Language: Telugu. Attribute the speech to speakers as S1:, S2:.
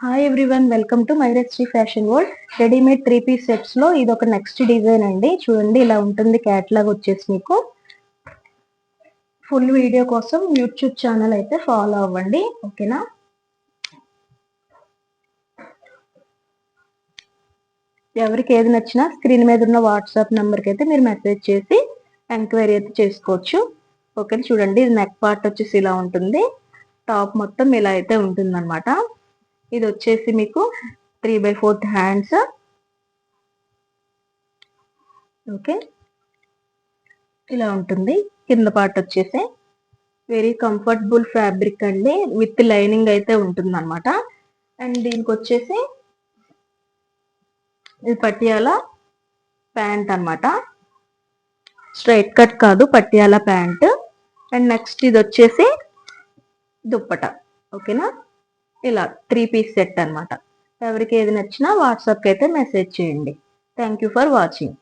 S1: Hi everyone, welcome to Mairashri fashion world. Readymade 3 piece sets లో ఇది ఒక నెక్స్ట్ డిజైన్ అండి. చూడండి, ఇలా ఉంటుంది క్యాటలాగ్ వచ్చేసి. మీకు ఫుల్ వీడియో కోసం యూట్యూబ్ ఛానల్ అయితే ఫాలో అవ్వండి, ఓకేనా. ఎవరికి ఏది నచ్చినా స్క్రీన్ మీద ఉన్న వాట్సాప్ నెంబర్కి అయితే మీరు మెసేజ్ చేసి ఎంక్వైరీ అయితే చేసుకోవచ్చు, ఓకే. చూడండి, ఇది నెక్ పార్ట్ వచ్చేసి ఇలా ఉంటుంది. టాప్ మొత్తం ఇలా అయితే ఉంటుంది అనమాట. ఇది వచ్చేసి మీకు 3/4 హ్యాండ్స్, ఓకే. ఇలా ఉంటుంది. కింద పార్ట్ వచ్చేసి వెరీ కంఫర్టబుల్ ఫ్యాబ్రిక్ అండి, విత్ లైనింగ్ అయితే ఉంటుంది అనమాట. అండ్ దీనికి వచ్చేసి ఇది పటియాలా ప్యాంట్ అనమాట, స్ట్రైట్ కట్ కాదు, పటియాలా ప్యాంట్. అండ్ నెక్స్ట్ ఇది వచ్చేసి దుప్పట, ఓకేనా. ఇలా 3 పీస్ సెట్ అనమాట. ఎవరికి ఏది నచ్చినా వాట్సాప్కి అయితే మెసేజ్ చేయండి. Thank you for watching.